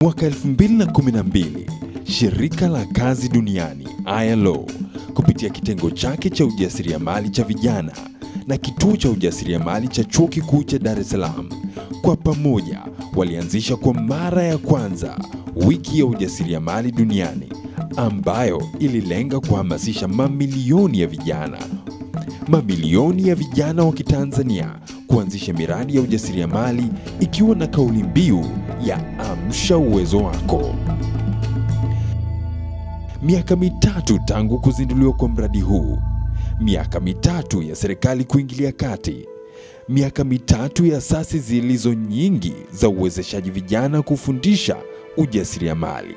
Mwaka 2012, shirika la kazi duniani ILO kupitia kitengo chake cha ujasiriamali cha vijana na kituo cha ujasiriamali cha Chuo Kikuu cha Dar es Salaam kwa pamoja walianzisha kwa mara ya kwanza wiki ya ujasiriamali duniani ambayo ililenga kuhamasisha mamilioni ya vijana wa Kitanzania kuanzisha miradi ya ujasiriamali ikiwa na kauli mbiu ya amsha uwezo wako. Miaka mitatu tangu kuzinduliwa kwa mradi huu, miaka mitatu ya serikali kuingilia kati, miaka mitatu ya asasi zilizo nyingi za uwezeshaji vijana kufundisha ujasiriamali.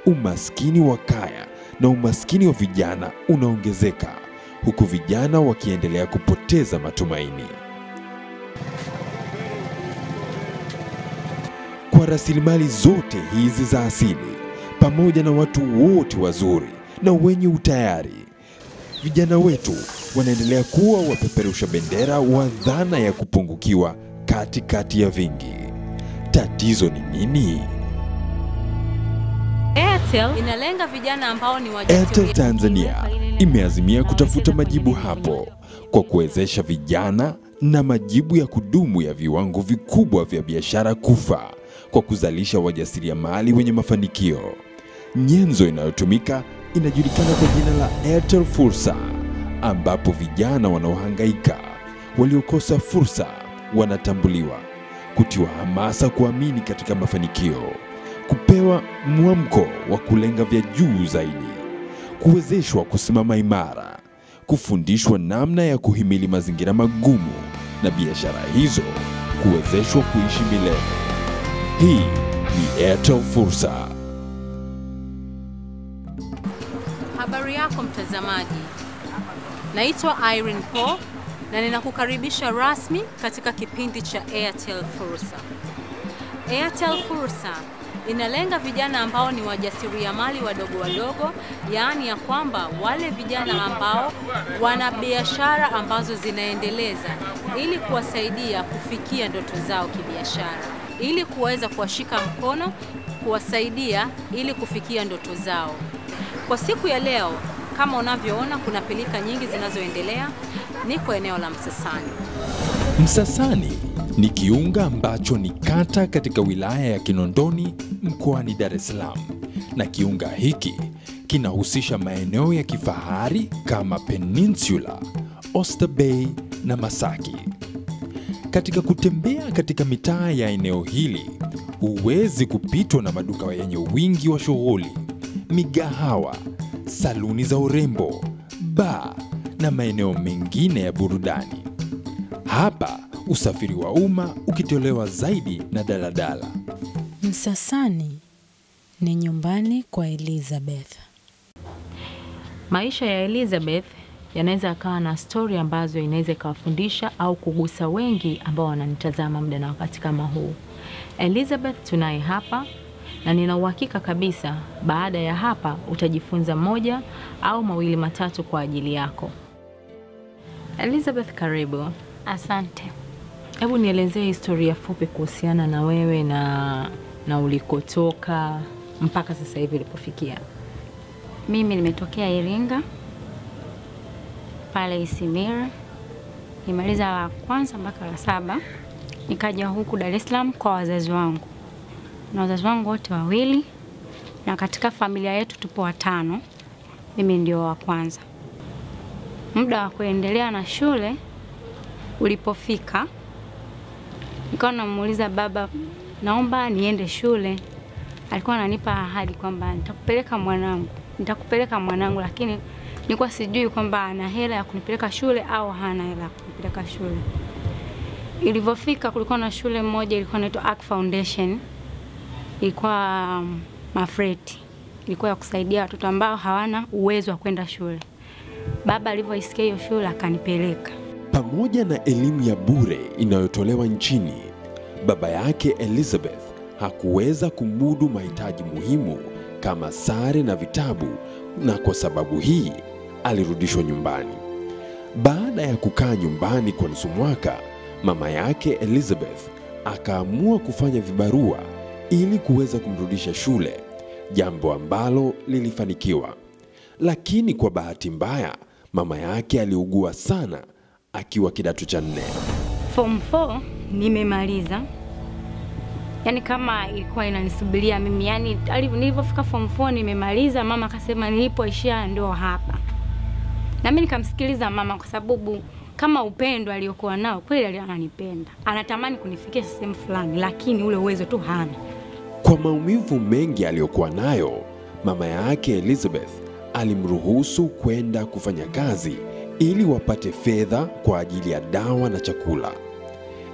Umaskini wa kaya na umaskini wa vijana unaongezeka, huku vijana wakiendelea kupoteza matumaini. Kwa rasilimali zote hizi za asili, pamoja na watu wote wazuri na wenye utayari, vijana wetu wanaendelea kuwa wapeperusha bendera wa dhana ya kupungukiwa katikati ya vingi. Tatizo ni nini? Airtel inalenga vijana ambao ni wajasiriamali. Airtel Tanzania imeazimia kutafuta majibu hapo kwa kuwezesha vijana na majibu ya kudumu ya viwango vikubwa vya biashara kufa kwa kuzalisha wajasiriamali wenye mafanikio. Nyenzo inayotumika inajulikana kwa jina la Airtel Fursa, ambapo vijana wanaohangaika, waliokosa fursa wanatambuliwa, kutiwa hamasa kuamini katika mafanikio, kupewa mwamko wa kulenga vya juu zaidi, kuwezeshwa kusimama imara, kufundishwa namna ya kuhimili mazingira magumu na biashara hizo kuwezeshwa kuishi milele. Hii ni Airtel Fursa. Habari yako mtazamaji. Naitwa Irene Paul na ninakukaribisha rasmi katika kipindi cha Airtel Fursa. Airtel Fursa inalenga vijana ambao ni wajasiriamali wadogo, yaani ya kwamba wale vijana ambao wana biashara ambazo zinaendeleza, ili kuwasaidia kufikia ndoto zao kibiashara, ili kuweza kuwashika mkono, kuwasaidia ili kufikia ndoto zao. Kwa siku ya leo, kama unavyoona, kuna pilika nyingi zinazoendelea. Niko eneo la Msasani. Msasani ni kiunga ambacho ni kata katika wilaya ya Kinondoni mkoani Dar es Salaam, na kiunga hiki kinahusisha maeneo ya kifahari kama Peninsula, Oyster Bay na Masaki. Katika kutembea katika mitaa ya eneo hili, huwezi kupitwa na maduka yenye wingi wa shughuli, migahawa, saluni za urembo, bar na maeneo mengine ya burudani. Hapa usafiri wa umma ukitolewa zaidi na daladala. Msasani ni nyumbani kwa Elizabeth. Maisha ya Elizabeth yanaweza akawa na story ambazo inaweza kawafundisha au kugusa wengi ambao wananitazama muda na wakati kama huu. Elizabeth tunaye hapa, na nina uhakika kabisa baada ya hapa utajifunza moja au mawili matatu kwa ajili yako. Elizabeth, karibu. Asante. Hebu nielezee historia fupi kuhusiana na wewe na ulikotoka mpaka sasa hivi ulipofikia. Mimi nimetokea Iringa, pale Isimira. Nimaliza la kwanza mpaka la 7. Nikaja huku Dar es Salaam kwa wazazi wangu. Na wazazi wangu wote wawili, na katika familia yetu tupo 5. Mimi ndio wa kwanza. Muda wa kuendelea na shule ulipofika, nikawa namuuliza baba, naomba niende shule. Alikuwa ananipa ahadi kwamba nitakupeleka mwanangu, lakini nilikuwa sijui kwamba ana hela ya kunipeleka shule au hana hela ya kunipeleka shule. Ilipofika, kulikuwa na shule moja ilikuwa inaitwa Ark Foundation. Ilikuwa Mafreti. Ilikuwa ya kusaidia watoto ambao hawana uwezo wa kwenda shule. Baba alivyoisikia hiyo shule akanipeleka. Pamoja na elimu ya bure inayotolewa nchini, baba yake Elizabeth hakuweza kumudu mahitaji muhimu kama sare na vitabu, na kwa sababu hii alirudishwa nyumbani. Baada ya kukaa nyumbani kwa nusu mwaka, mama yake Elizabeth akaamua kufanya vibarua ili kuweza kumrudisha shule, jambo ambalo lilifanikiwa. Lakini kwa bahati mbaya, mama yake aliugua sana akiwa kidato cha 4. Form 4 nimemaliza. Yaani kama ilikuwa inanisubiria mimi, yani nilipofika form 4 nimemaliza, mama akasema nilipoishia ndio hapa. Na mimi nikamsikiliza mama kwa sababu kama upendo aliokuwa nao kweli ananipenda. Anatamani kunifikia sehemu fulani, lakini ule uwezo tu hana. Kwa maumivu mengi aliyokuwa nayo, mama yake Elizabeth alimruhusu kwenda kufanya kazi ili wapate fedha kwa ajili ya dawa na chakula.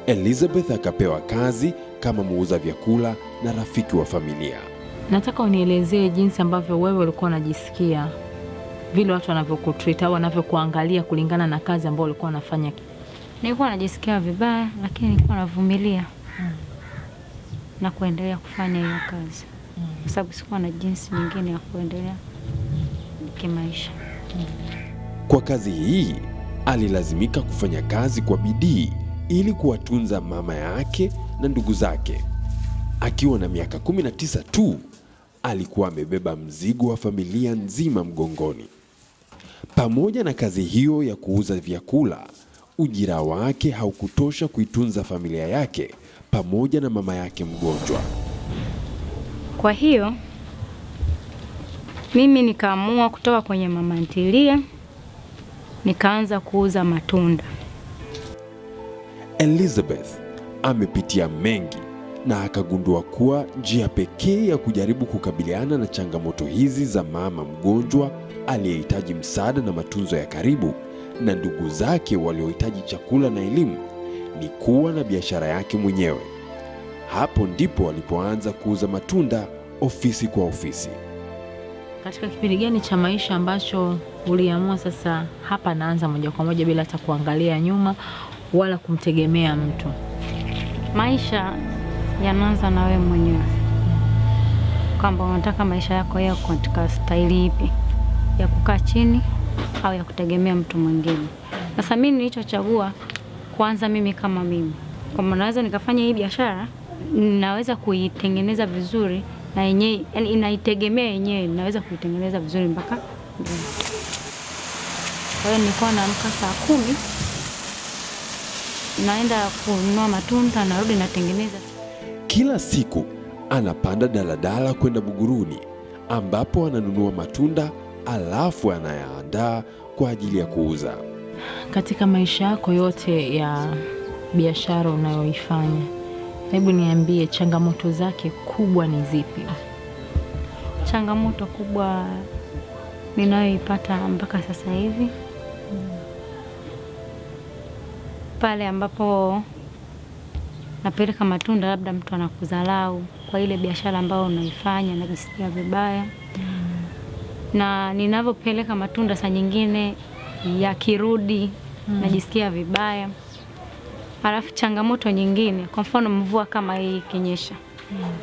Elizabeth akapewa kazi kama muuza vyakula na rafiki wa familia. Nataka unielezee jinsi ambavyo wewe ulikuwa unajisikia, vile watu wanavyokutreat au wanavyokuangalia kulingana na kazi ambayo ulikuwa unafanya. Nilikuwa najisikia vibaya, lakini nilikuwa navumilia na kuendelea kufanya hiyo kazi. Kwa sababu sikuwa na jinsi nyingine ya kuendelea kimaisha. Kwa kazi hii, alilazimika kufanya kazi kwa bidii ili kuwatunza mama yake na ndugu zake. Akiwa na miaka 19 tu, alikuwa amebeba mzigo wa familia nzima mgongoni. Pamoja na kazi hiyo ya kuuza vyakula, ujira wake haukutosha kuitunza familia yake pamoja na mama yake mgonjwa. Kwa hiyo mimi nikaamua kutoka kwenye mama ntilie, nikaanza kuuza matunda. Elizabeth amepitia mengi na akagundua kuwa njia pekee ya kujaribu kukabiliana na changamoto hizi za mama mgonjwa aliyehitaji msaada na matunzo ya karibu na ndugu zake waliohitaji chakula na elimu ni kuwa na biashara yake mwenyewe. Hapo ndipo alipoanza kuuza matunda ofisi kwa ofisi. Katika kipindi gani cha maisha ambacho uliamua sasa hapa naanza moja kwa moja bila hata kuangalia nyuma wala kumtegemea mtu? Maisha yanaanza na wewe mwenyewe. Kwamba unataka maisha yako yawe katika staili ipi? Ya kukaa chini au ya kutegemea mtu mwingine. Sasa mimi nilichochagua kwanza mimi kama mimi. Kama naweza nikafanya hii biashara, naweza kuitengeneza vizuri na yenyewe, yani inaitegemea yenyewe, naweza kuitengeneza vizuri mpaka. Kwa hiyo nilikuwa naamka saa 10, naenda kununua matunda, narudi natengeneza. Kila siku anapanda daladala kwenda Buguruni ambapo ananunua matunda alafu anayaandaa kwa ajili ya kuuza. Katika maisha yako yote ya biashara unayoifanya, hebu niambie changamoto zake kubwa ni zipi? Changamoto kubwa ninayoipata mpaka sasa hivi, pale ambapo napeleka matunda labda mtu anakudharau kwa ile biashara ambayo unaifanya, najisikia vibaya. Na ninapopeleka matunda saa nyingine yakirudi najisikia vibaya. Alafu changamoto nyingine, kwa mfano mvua kama hii ikinyesha,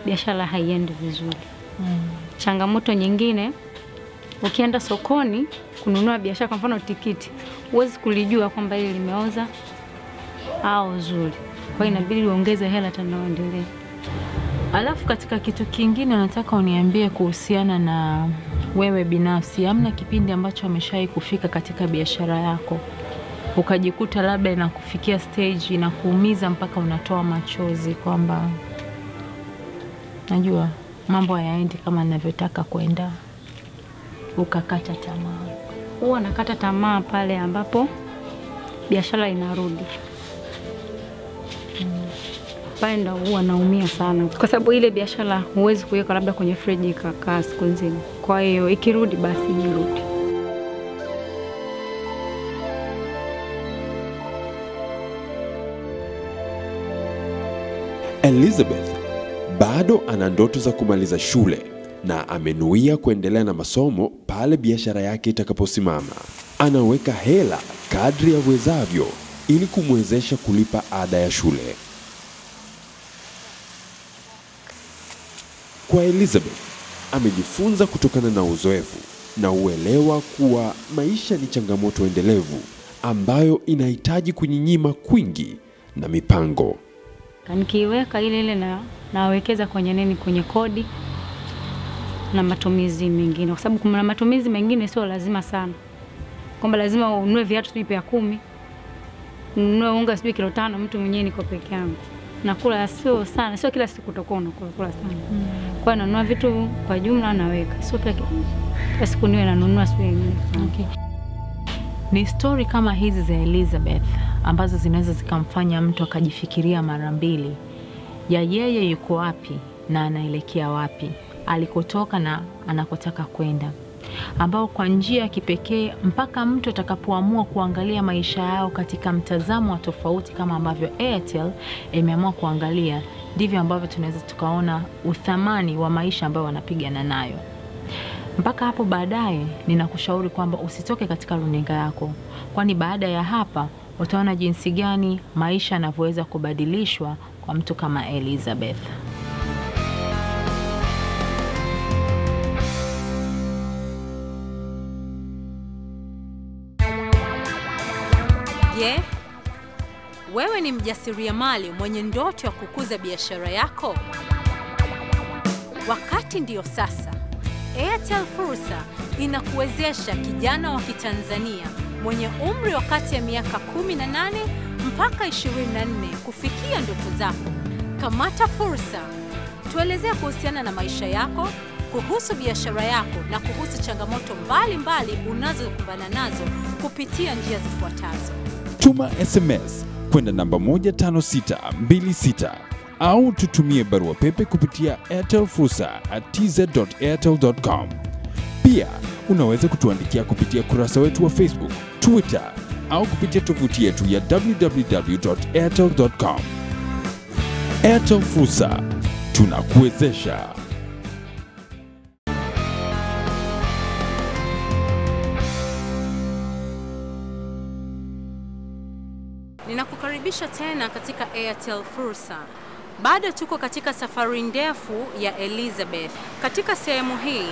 biashara haiendi vizuri. Changamoto nyingine, ukienda sokoni kununua biashara, kwa mfano tikiti, huwezi kulijua kwamba hili limeoza au zuri. Kwa hiyo inabidi uongeze hela tena uendelee. Alafu katika kitu kingine nataka uniambie kuhusiana na wewe binafsi. Hamna kipindi ambacho umeshawahi kufika katika biashara yako ukajikuta labda inakufikia stage na kuumiza mpaka unatoa machozi kwamba najua mambo hayaendi kama ninavyotaka kwenda, ukakata tamaa? Huwa nakata tamaa pale ambapo biashara inarudi. Pale ndo huwa naumia sana, kwa sababu ile biashara huwezi kuweka labda kwenye friji ikakaa siku nzima. Kwa hiyo ikirudi basi irudi. Elizabeth bado ana ndoto za kumaliza shule na amenuia kuendelea na masomo pale biashara yake itakaposimama. Anaweka hela kadri awezavyo ili kumwezesha kulipa ada ya shule. Kwa Elizabeth, amejifunza kutokana na uzoefu na uelewa kuwa maisha ni changamoto endelevu ambayo inahitaji kunyinyima kwingi na mipango. Nikiweka ile nawekeza kwenye nini, kwenye kodi na matumizi mengine, kwa sababu kuna matumizi mengine sio lazima sana, kwamba lazima ununue viatu sijui pia 10, ununue unga sijui kilo 5, mtu mwenyewe niko peke yangu. Nakula sio sana, sio kila siku utakuwa unakula sana. Kwa hiyo nanunua vitu kwa jumla naweka. Sio kila siku niwe nanunua sio. Okay. Ni story kama hizi za Elizabeth ambazo zinaweza zikamfanya mtu akajifikiria mara mbili ya yeye yuko wapi na anaelekea wapi, alikotoka na anakotaka kwenda, ambao kwa njia ya kipekee mpaka mtu atakapoamua kuangalia maisha yao katika mtazamo wa tofauti kama ambavyo Airtel imeamua kuangalia, ndivyo ambavyo tunaweza tukaona uthamani wa maisha ambayo wanapigana nayo. Mpaka hapo baadaye ninakushauri kwamba usitoke katika runinga yako, kwani baada ya hapa utaona jinsi gani maisha yanavyoweza kubadilishwa kwa mtu kama Elizabeth. Je, wewe ni mjasiriamali mwenye ndoto ya kukuza biashara yako? Wakati ndio sasa. Airtel Fursa inakuwezesha kijana wa Kitanzania mwenye umri wa kati ya miaka 18 mpaka 24 kufikia ndoto zako. Kamata fursa. Tuelezea kuhusiana na maisha yako, kuhusu biashara yako na kuhusu changamoto mbalimbali unazokumbana nazo kupitia njia zifuatazo. Tuma SMS kwenda namba 15626 au tutumie barua pepe kupitia airtelfursa@tz.airtel.com. Pia unaweza kutuandikia kupitia kurasa wetu wa Facebook, Twitter au kupitia tovuti yetu ya www.airtel.com. Airtel Fursa, tunakuwezesha. Ninakukaribisha tena katika Airtel Fursa. Bado tuko katika safari ndefu ya Elizabeth. Katika sehemu hii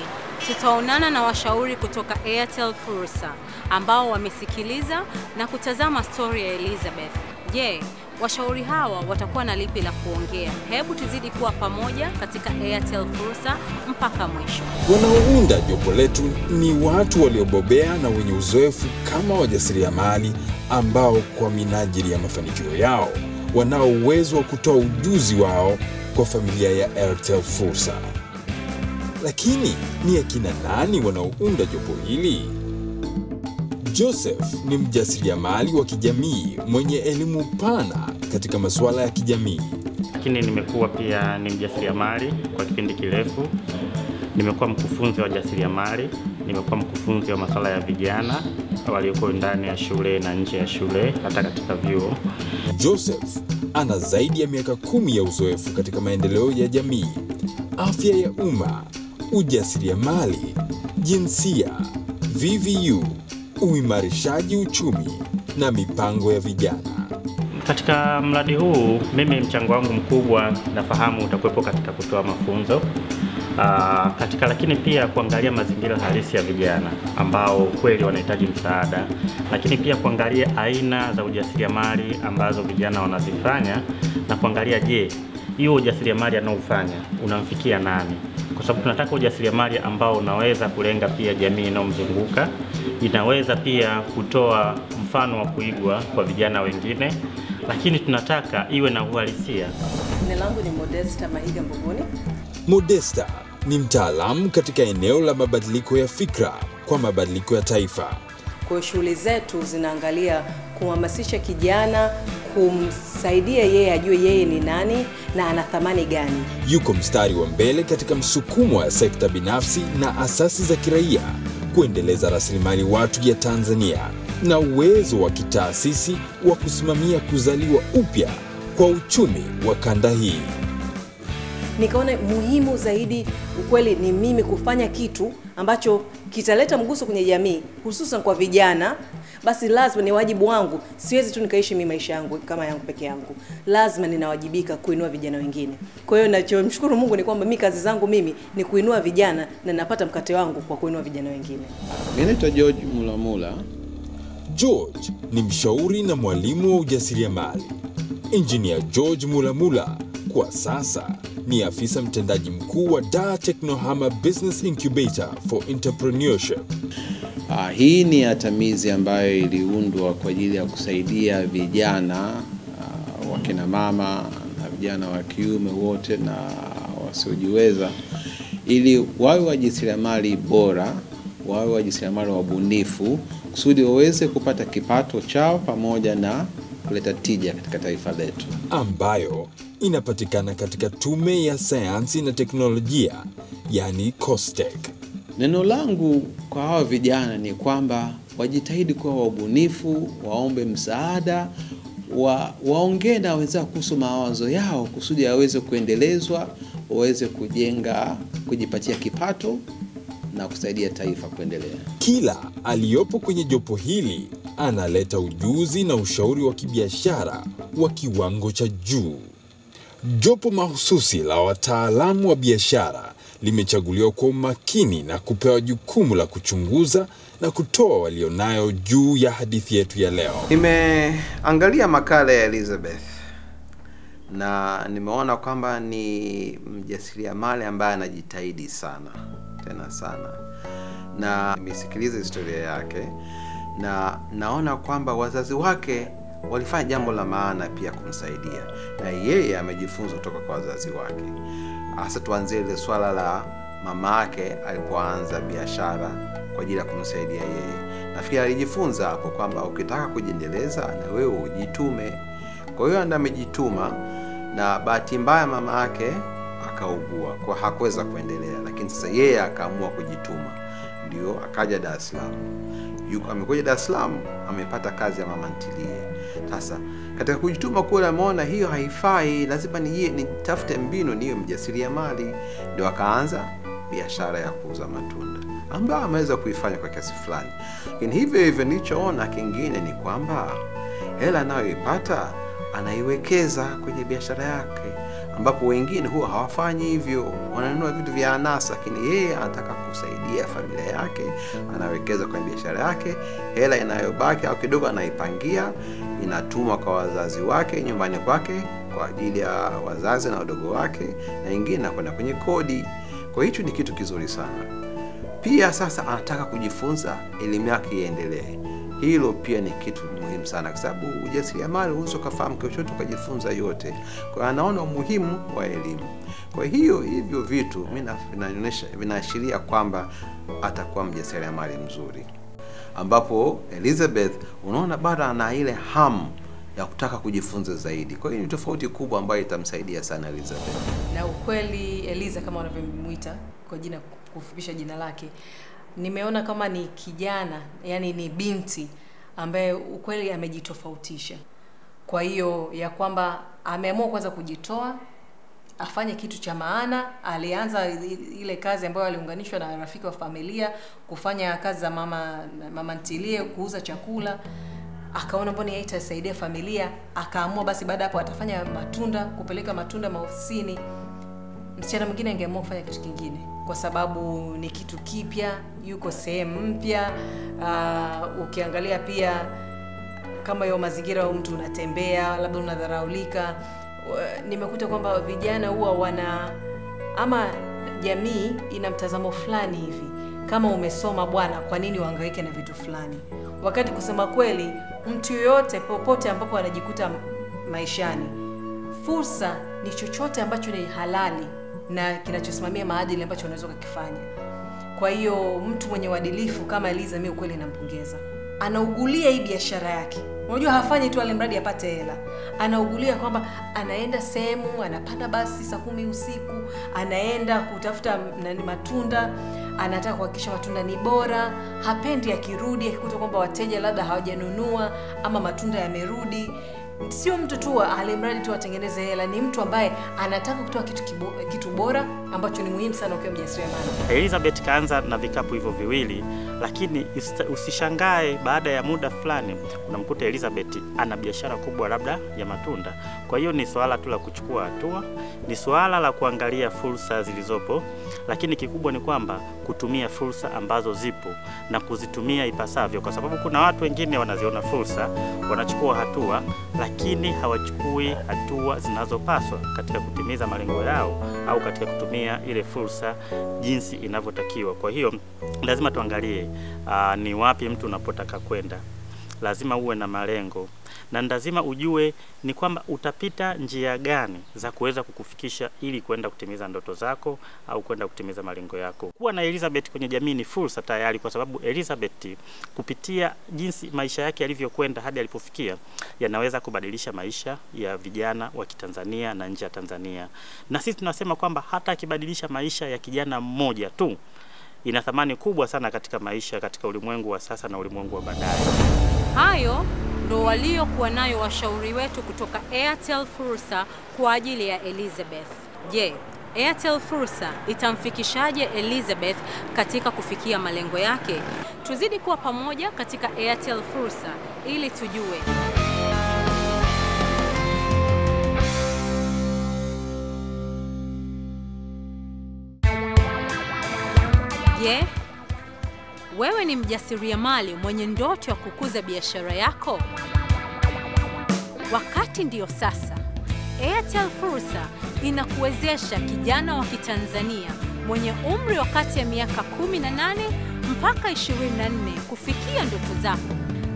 tutaonana na washauri kutoka Airtel Fursa ambao wamesikiliza na kutazama story ya Elizabeth. Je, washauri hawa watakuwa na lipi la kuongea? Hebu tuzidi kuwa pamoja katika Airtel Fursa mpaka mwisho. Wanaounda jopo letu ni watu waliobobea na wenye uzoefu kama wajasiriamali ambao kwa minajili ya mafanikio yao wanao uwezo wa kutoa ujuzi wao kwa familia ya Airtel Fursa. Lakini ni akina nani wanaounda jopo hili? Joseph ni mjasiriamali wa kijamii mwenye elimu pana katika masuala ya kijamii. Lakini nimekuwa pia ni mjasiriamali kwa kipindi kirefu. Nimekuwa mkufunzi wa jasiriamali, nimekuwa mkufunzi wa masuala ya vijana walioko ndani ya shule na nje ya shule, hata katika vyuo. Joseph ana zaidi ya miaka 10 ya uzoefu katika maendeleo ya jamii, afya ya umma, ujasiriamali, jinsia, VVU, uimarishaji uchumi na mipango ya vijana. Katika mradi huu mimi mchango wangu mkubwa nafahamu utakuwepo katika kutoa mafunzo lakini pia kuangalia mazingira halisi ya vijana ambao kweli wanahitaji msaada, lakini pia kuangalia aina za ujasiriamali ambazo vijana wanazifanya na kuangalia je, hiyo ujasiriamali anaofanya unamfikia nani? Kwa sababu tunataka ujasiriamali ambao unaweza kulenga pia jamii inayomzunguka, inaweza pia kutoa mfano wa kuigwa kwa vijana wengine, lakini tunataka iwe na uhalisia. Jina langu ni Modesta Mahiga Mbuguni. Modesta ni mtaalamu katika eneo la mabadiliko ya fikra kwa mabadiliko ya taifa. Kwa shughuli zetu zinaangalia kuhamasisha kijana, kumsaidia yeye ajue yeye ni nani na ana thamani gani. Yuko mstari wa mbele katika msukumo wa sekta binafsi na asasi za kiraia kuendeleza rasilimali watu ya Tanzania na uwezo wa kitaasisi wa kusimamia kuzaliwa upya kwa uchumi wa kanda hii. Nikaona muhimu zaidi ukweli ni mimi kufanya kitu ambacho kitaleta mguso kwenye jamii, hususan kwa vijana. Basi lazima ni wajibu wangu, siwezi tu nikaishi mimi maisha yangu kama yangu peke yangu. Lazima ninawajibika kuinua vijana wengine. Kwa hiyo ninachomshukuru Mungu ni kwamba mimi kazi zangu mimi ni kuinua vijana na napata mkate wangu kwa kuinua vijana wengine. Mimi naitwa George Mulamula. George ni mshauri na mwalimu wa ujasiriamali. Engineer George Mulamula kwa sasa ni afisa mtendaji mkuu wa Dar Technohama Business Incubator for Entrepreneurship. Hii ni atamizi ambayo iliundwa kwa ajili ya kusaidia vijana wakina mama na vijana wa kiume wote na wasiojiweza, ili wawe wajasiriamali bora, wawe wajasiriamali wabunifu, kusudi waweze kupata kipato chao pamoja na kuleta tija katika taifa letu, ambayo inapatikana katika Tume ya Sayansi na Teknolojia, yani COSTECH. Neno langu kwa hawa vijana ni kwamba wajitahidi kuwa wabunifu, waombe msaada, waongee na wenzao kuhusu mawazo yao kusudi yaweze kuendelezwa, waweze kujenga, kujipatia kipato na kusaidia taifa kuendelea. Kila aliyopo kwenye jopo hili analeta ujuzi na ushauri wa kibiashara wa kiwango cha juu. Jopo mahususi la wataalamu wa biashara limechaguliwa kwa umakini na kupewa jukumu la kuchunguza na kutoa walionayo juu ya hadithi yetu ya leo. Nimeangalia makala ya Elizabeth na nimeona kwamba ni mjasiriamali ambaye anajitahidi sana, tena sana. Na nimesikiliza historia yake na naona kwamba wazazi wake walifanya jambo la maana pia kumsaidia, na yeye amejifunza kutoka kwa wazazi wake. Hasa tuanzie ile swala la mama yake alipoanza biashara kwa ajili ya kumsaidia yeye. Nafikiri alijifunza hapo kwamba ukitaka kujiendeleza na wewe ujitume. Kwa hiyo anda amejituma, na bahati mbaya mama yake akaugua, kwa hakuweza kuendelea, lakini sasa yeye akaamua kujituma. Ndio akaja Dar es Salaam. Amekuja Dar es Salaam, amepata kazi ya mama ntilie. Sasa katika kujituma kule ameona hiyo haifai, lazima nitafute mbinu niwe mjasiriamali. Ndio akaanza biashara ya kuuza matunda, ambayo ameweza kuifanya kwa kiasi fulani. Lakini hivyo nilichoona kingine ni kwamba hela anayoipata anaiwekeza kwenye biashara yake, ambapo wengine huwa hawafanyi hivyo, wananunua vitu vya anasa. Lakini yeye anataka kusaidia familia yake, anawekeza kwenye biashara yake. Hela inayobaki au kidogo anaipangia, inatuma kwa wazazi wake nyumbani kwake kwa ajili ya wazazi na wadogo wake, na nyingine inakwenda kwenye kodi. Kwa hicho ni kitu kizuri sana. Pia sasa anataka kujifunza, elimu yake iendelee. Hilo pia ni kitu muhimu sana, kwa sababu ujasiriamali unaweza kufahamu chochote ukajifunza yote. Kwa hiyo anaona umuhimu wa elimu. Kwa hiyo hivyo vitu mimi vinaashiria kwamba atakuwa mjasiriamali mzuri, ambapo Elizabeth unaona bado ana ile hamu ya kutaka kujifunza zaidi. Kwa hiyo ni tofauti kubwa ambayo itamsaidia sana Elizabeth. Na ukweli Eliza, kama wanavyomuita kwa jina, kufupisha jina lake, nimeona kama ni kijana, yani ni binti ambaye ukweli amejitofautisha. Kwa hiyo ya kwamba ameamua kwanza kujitoa, afanye kitu cha maana. Alianza ile kazi ambayo aliunganishwa na rafiki wa familia, kufanya kazi za mama ntilie, kuuza chakula. Akaona mbona itasaidia familia, akaamua basi baada hapo atafanya matunda, kupeleka matunda maofisini. Msichana mwingine angeamua kufanya kitu kingine kwa sababu ni kitu kipya, yuko sehemu mpya. Ukiangalia pia kama hiyo mazingira au mtu unatembea labda unadharaulika, nimekuta kwamba vijana huwa ama jamii ina mtazamo fulani hivi, kama umesoma bwana, kwa nini uhangaike na vitu fulani? Wakati kusema kweli, mtu yoyote popote ambapo anajikuta maishani, fursa ni chochote ambacho ni halali na kinachosimamia maadili ambacho unaweza kukifanya. Kwa hiyo mtu mwenye uadilifu kama Eliza, mimi ukweli nampongeza. Anaugulia hii biashara yake. Unajua hafanyi tu alimradi apate hela. Anaugulia kwamba anaenda sehemu, anapanda basi saa 10 usiku, anaenda kutafuta matunda, anataka kuhakikisha matunda ni bora. Hapendi akirudi akikuta kwamba wateja labda hawajanunua ama matunda yamerudi. Sio mtu tu alimradi tu atengeneze hela, ni mtu ambaye anataka kutoa kitu bora ambacho ni muhimu sana ukiwa mjasiriamali. Elizabeth kaanza na vikapu hivyo viwili, lakini usishangae baada ya muda fulani unamkuta Elizabeth ana biashara kubwa labda ya matunda. Kwa hiyo ni swala tu la kuchukua hatua, ni swala la kuangalia fursa zilizopo, lakini kikubwa ni kwamba kutumia fursa ambazo zipo na kuzitumia ipasavyo, kwa sababu kuna watu wengine wanaziona fursa, wanachukua hatua, lakini lakini hawachukui hatua zinazopaswa katika kutimiza malengo yao au katika kutumia ile fursa jinsi inavyotakiwa. Kwa hiyo lazima tuangalie ni wapi mtu unapotaka kwenda. Lazima uwe na malengo na lazima ujue ni kwamba utapita njia gani za kuweza kukufikisha ili kwenda kutimiza ndoto zako au kwenda kutimiza malengo yako. Kuwa na Elizabeth kwenye jamii ni fursa tayari, kwa sababu Elizabeth kupitia jinsi maisha yake yalivyokwenda hadi alipofikia yanaweza kubadilisha maisha ya vijana wa Kitanzania na nje ya Tanzania. Na sisi tunasema kwamba hata akibadilisha maisha ya kijana mmoja tu ina thamani kubwa sana katika maisha, katika ulimwengu wa sasa na ulimwengu wa baadaye. Hayo ndo waliokuwa nayo washauri wetu kutoka Airtel Fursa kwa ajili ya Elizabeth. Je, Airtel Fursa itamfikishaje Elizabeth katika kufikia malengo yake? Tuzidi kuwa pamoja katika Airtel Fursa ili tujue. Je, wewe ni mjasiriamali mwenye ndoto ya kukuza biashara yako? Wakati ndio sasa. Airtel Fursa inakuwezesha kijana wa Kitanzania mwenye umri wa kati ya miaka 18 mpaka 24 kufikia ndoto zako.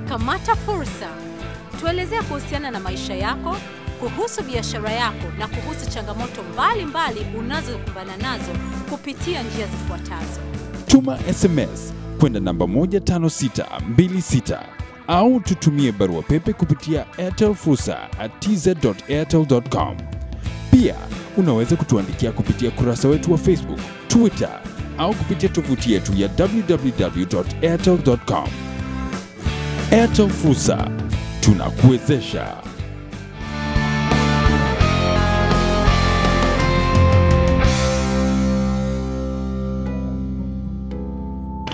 Kamata fursa. Tuelezea kuhusiana na maisha yako, kuhusu biashara yako na kuhusu changamoto mbalimbali unazokumbana nazo kupitia njia zifuatazo. Tuma SMS kwenda namba 15626 au tutumie barua pepe kupitia airtelfursa@tz.airtel.com. Pia unaweza kutuandikia kupitia kurasa wetu wa Facebook, Twitter au kupitia tovuti yetu ya www.airtel.com. Airtel Fursa, tunakuwezesha.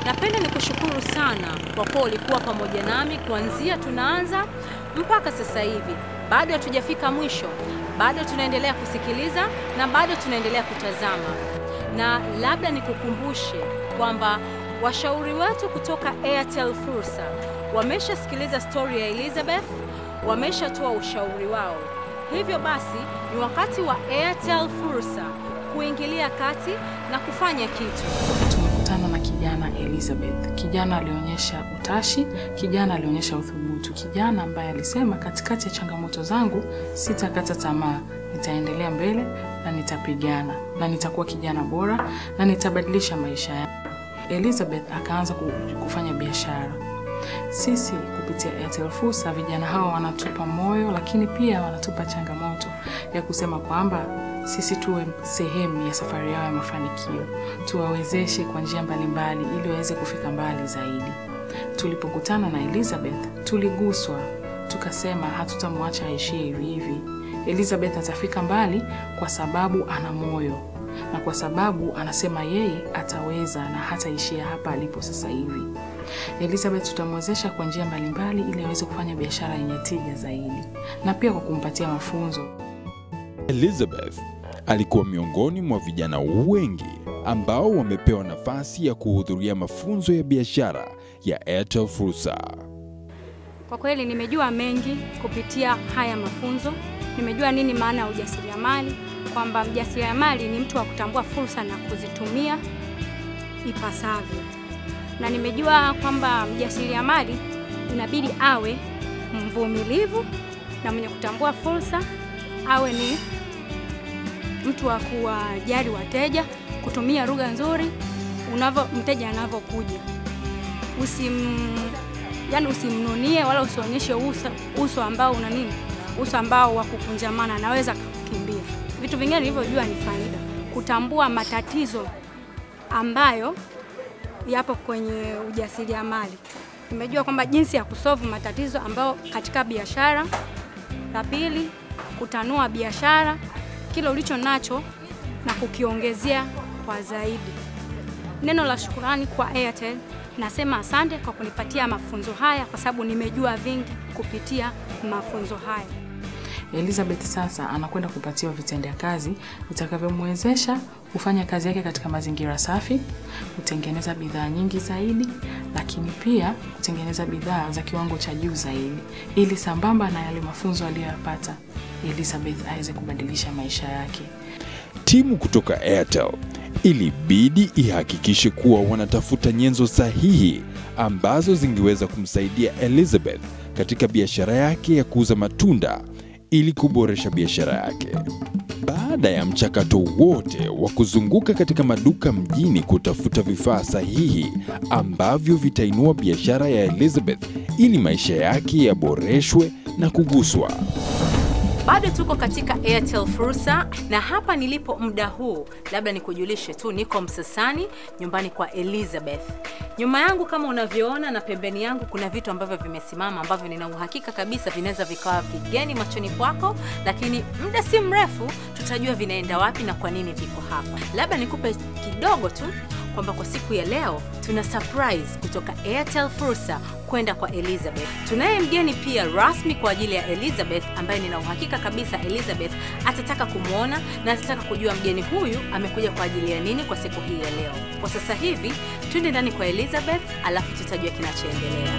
Napenda nikushukuru sana kwa kuwa ulikuwa pamoja nami kuanzia tunaanza mpaka sasa hivi. Bado hatujafika mwisho, bado tunaendelea kusikiliza na bado tunaendelea kutazama. Na labda nikukumbushe kwamba washauri wetu kutoka Airtel Fursa wameshasikiliza story ya Elizabeth, wameshatoa ushauri wao. Hivyo basi ni wakati wa Airtel Fursa kuingilia kati na kufanya kitu. Tumekutana na kijana Elizabeth. Kijana alionyesha utashi, kijana alionyesha uthubutu, kijana ambaye alisema katikati ya changamoto zangu sitakata tamaa, nitaendelea mbele na nitapigana na nitakuwa kijana bora na nitabadilisha maisha yangu. Elizabeth akaanza kufanya biashara. Sisi kupitia Airtel Fursa vijana hawa wanatupa moyo, lakini pia wanatupa changamoto ya kusema kwamba sisi tuwe sehemu ya safari yao ya mafanikio, tuwawezeshe kwa njia mbalimbali ili waweze kufika mbali zaidi. Tulipokutana na Elizabeth tuliguswa, tukasema hatutamwacha aishie hivi hivi. Elizabeth atafika mbali kwa sababu ana moyo na kwa sababu anasema yeye ataweza na hataishia hapa alipo sasa hivi. Elizabeth tutamwezesha kwa njia mbalimbali ili aweze kufanya biashara yenye tija zaidi na pia kwa kumpatia mafunzo. Elizabeth alikuwa miongoni mwa vijana wengi ambao wamepewa nafasi ya kuhudhuria mafunzo ya biashara ya Airtel Fursa. Kwa kweli nimejua mengi kupitia haya mafunzo. Nimejua nini maana ya ujasiriamali, kwamba mjasiriamali ni mtu wa kutambua fursa na kuzitumia ipasavyo. Na nimejua kwamba mjasiriamali inabidi awe mvumilivu na mwenye kutambua fursa, awe ni mtu wa kuwajali wateja, kutumia lugha nzuri mteja anavyokuja. Usimnunie wala usionyeshe uso ambao una nini? Uso ambao wa kukunjamana, anaweza kukimbia. Vitu vingine nilivyojua ni faida, kutambua matatizo ambayo yapo kwenye ujasiriamali. Nimejua kwamba jinsi ya kusolve matatizo ambayo katika biashara. La pili, kutanua biashara, kile ulicho nacho na kukiongezea kwa zaidi. Neno la shukrani kwa Airtel, nasema asante kwa kunipatia mafunzo haya kwa sababu nimejua vingi kupitia mafunzo haya. Elizabeth sasa anakwenda kupatiwa vitendea kazi vitakavyomwezesha kufanya kazi yake katika mazingira safi, kutengeneza bidhaa nyingi zaidi, lakini pia kutengeneza bidhaa za kiwango cha juu zaidi, ili sambamba na yale mafunzo aliyopata Elizabeth aweze kubadilisha maisha yake. Timu kutoka Airtel ilibidi ihakikishe kuwa wanatafuta nyenzo sahihi ambazo zingeweza kumsaidia Elizabeth katika biashara yake ya kuuza matunda ili kuboresha biashara yake. Baada ya mchakato wote wa kuzunguka katika maduka mjini kutafuta vifaa sahihi ambavyo vitainua biashara ya Elizabeth ili maisha yake yaboreshwe na kuguswa. Bado tuko katika Airtel Fursa, na hapa nilipo muda huu, labda nikujulishe tu, niko Msasani, nyumbani kwa Elizabeth. Nyuma yangu kama unavyoona na pembeni yangu kuna vitu ambavyo vimesimama ambavyo nina uhakika kabisa vinaweza vikawa vigeni machoni kwako, lakini muda si mrefu tutajua vinaenda wapi na kwa nini viko hapa. Labda nikupe kidogo tu kwamba kwa siku ya leo tuna surprise kutoka Airtel Fursa kwenda kwa Elizabeth. Tunaye mgeni pia rasmi kwa ajili ya Elizabeth ambaye nina uhakika kabisa Elizabeth atataka kumuona na atataka kujua mgeni huyu amekuja kwa ajili ya nini kwa siku hii ya leo. Kwa sasa hivi twende ndani kwa Elizabeth, alafu tutajua kinachoendelea.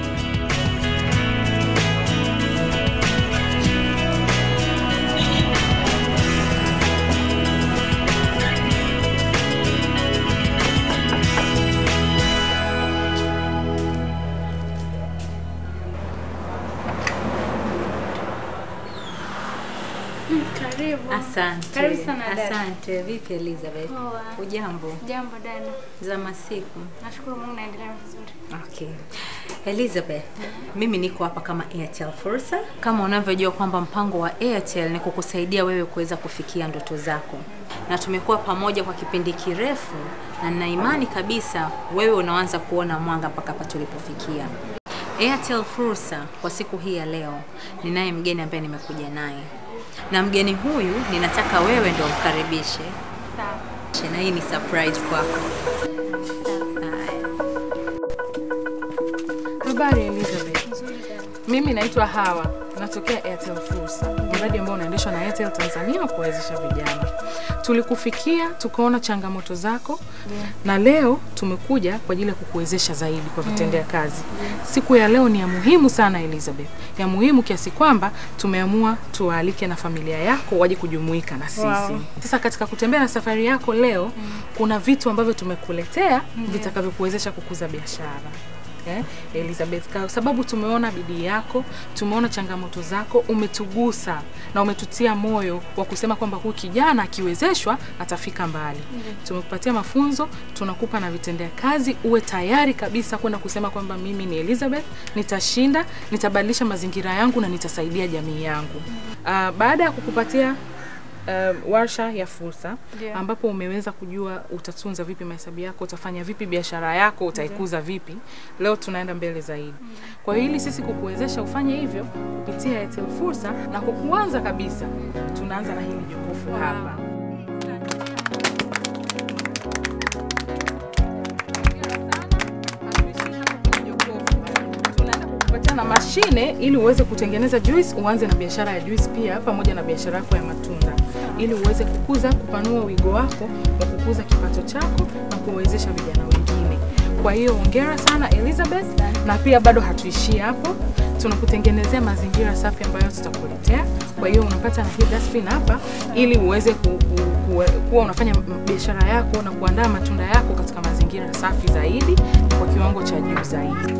Asante. Karibu sana dada. Asante. Vipi Elizabeth? Ujambo? Jambo dada. Za masiku. Nashukuru Mungu naendelea vizuri. Okay. Elizabeth, mimi niko hapa kama Airtel Fursa. Kama unavyojua kwamba mpango wa Airtel ni kukusaidia wewe kuweza kufikia ndoto zako. Na tumekuwa pamoja kwa kipindi kirefu na nina imani kabisa wewe unaanza kuona mwanga mpaka hapa tulipofikia. Airtel Fursa kwa siku hii ya leo ninaye mgeni ambaye nimekuja naye. Na mgeni huyu ninataka wewe ndio mkaribishe. Sawa. Na hii ni surprise kwako. Habari Elizabeth. Mimi naitwa Hawa, natokea Airtel Fursa, mradi ambao unaendeshwa na Airtel Tanzania kuwezesha vijana. Tulikufikia, tukaona changamoto zako, na leo tumekuja kwa ajili ya kukuwezesha zaidi kwa vitendea kazi. Siku ya leo ni ya muhimu sana Elizabeth. Ya muhimu kiasi kwamba tumeamua tuwaalike na familia yako waje kujumuika na sisi. Sasa katika kutembea na safari yako leo, kuna vitu ambavyo tumekuletea vitakavyokuwezesha kukuza biashara. Elizabeth, kwa sababu tumeona bidii yako, tumeona changamoto zako, umetugusa na umetutia moyo wa kusema kwamba huyu kijana akiwezeshwa atafika mbali. Tumekupatia mafunzo, tunakupa na vitendea kazi, uwe tayari kabisa kwenda kusema kwamba mimi ni Elizabeth, nitashinda, nitabadilisha mazingira yangu na nitasaidia jamii yangu. Baada ya kukupatia warsha ya fursa ambapo umeweza kujua utatunza vipi mahesabu yako, utafanya vipi biashara yako, utaikuza vipi, leo tunaenda mbele zaidi. Kwa hiyo ili sisi kukuwezesha ufanye hivyo kupitia Airtel Fursa, na kwa kuanza kabisa tunaanza na hili jokofu hapa. Na mashine ili uweze kutengeneza juice, uanze na biashara ya juice pia pamoja na biashara yako ya matunda, ili uweze kupanua wigo wako wa kukuza kipato chako na kuwezesha vijana wengine. Kwa hiyo hongera sana Elizabeth, na pia bado hatuishii hapo. Tunakutengenezea mazingira safi ambayo tutakuletea. Kwa hiyo unapata na hii dustbin hapa ili uweze kuwa unafanya biashara yako na kuandaa matunda yako katika mazingira safi zaidi kwa kiwango cha juu zaidi.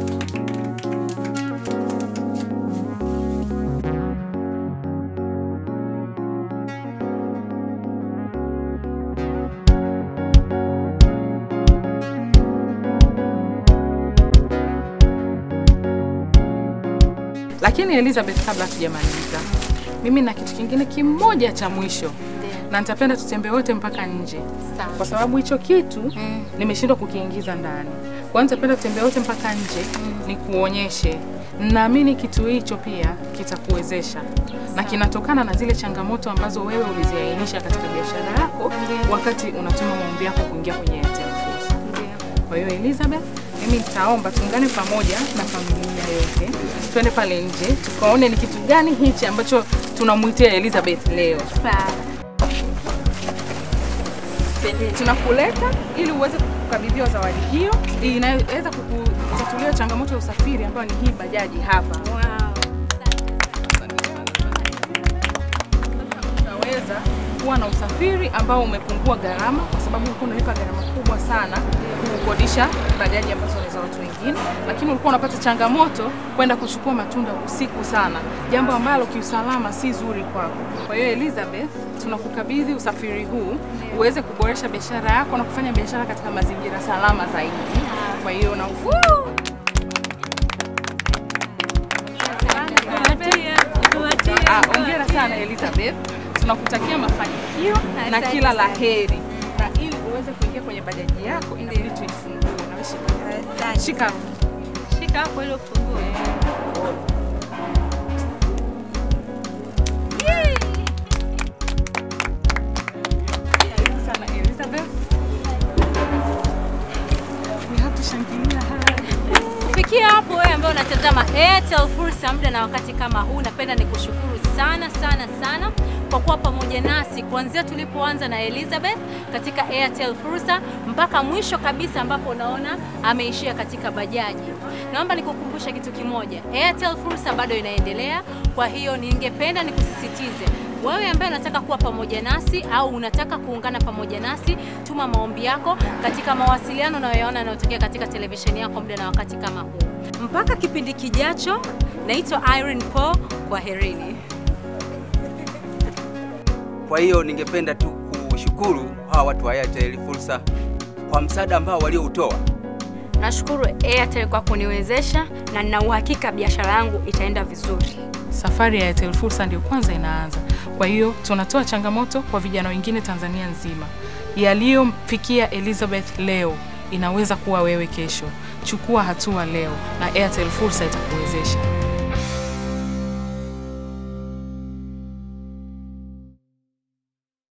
Lakini Elizabeth, kabla tujamaliza, mimi na kitu kingine kimoja cha mwisho. Na nitapenda tutembee wote mpaka nje. Kwa sababu hicho kitu nimeshindwa kukiingiza ndani. Kwa hiyo nitapenda tutembee wote mpaka nje nikuonyeshe. Naamini kitu hicho pia kitakuwezesha. Na kinatokana na zile changamoto ambazo wewe uliziainisha katika biashara yako wakati unatuma maombi yako kuingia kwenye Airtel Fursa. Kwa hiyo Elizabeth, mimi nitaomba tuungane pamoja na familia yote. Twende pale nje tukaone ni kitu gani hichi ambacho tunamuitia Elizabeth leo. Tunakuleta ili uweze kukabidhiwa zawadi hiyo inayoweza kukutatulia changamoto ya usafiri ambayo ni hii bajaji hapa. Unaweza kuwa na usafiri ambao umepungua gharama kwa sababu ulikuwa unalipa gharama kubwa sana kukodisha bajaji ambazo ni za watu wengine, lakini ulikuwa unapata changamoto kwenda kuchukua matunda usiku sana, jambo ambalo kiusalama si zuri kwako. Kwa hiyo Elizabeth, tunakukabidhi usafiri huu uweze kuboresha biashara yako na kufanya biashara katika mazingira salama zaidi. Kwa hiyo na hongera sana Elizabeth. Tunakutakia mafanikio na kila laheri. Na ili uweze kuingia kwenye bajaji yako inabidi tuifungue. Na shika. Shika hapo ile ufungue. Sana Elizabeth. We have to shangilia haya. Kufikia hapo wewe ambaye unatazama Airtel Fursa muda na wakati kama huu, napenda nikushukuru sana kwa kuwa pamoja nasi kuanzia tulipoanza na Elizabeth katika Airtel Fursa mpaka mwisho kabisa ambapo unaona ameishia katika bajaji. Naomba nikukumbusha kitu kimoja, Airtel Fursa bado inaendelea, kwa hiyo ningependa nikusisitize wewe ambaye unataka kuwa pamoja nasi au unataka kuungana pamoja nasi, tuma maombi yako katika mawasiliano unayoona yanayotokea katika televisheni yako muda na wakati kama huu. Mpaka kipindi kijacho, naitwa Irene Paul, kwaherini. Kwa hiyo ningependa tu kushukuru hawa watu wa Airtel Fursa kwa msaada ambao walioutoa. Nashukuru Airtel kwa kuniwezesha na nina uhakika biashara yangu itaenda vizuri. Safari ya Airtel Fursa ndio kwanza inaanza. Kwa hiyo tunatoa changamoto kwa vijana wengine Tanzania nzima. Yaliyomfikia Elizabeth leo inaweza kuwa wewe kesho. Chukua hatua leo na Airtel Fursa itakuwezesha.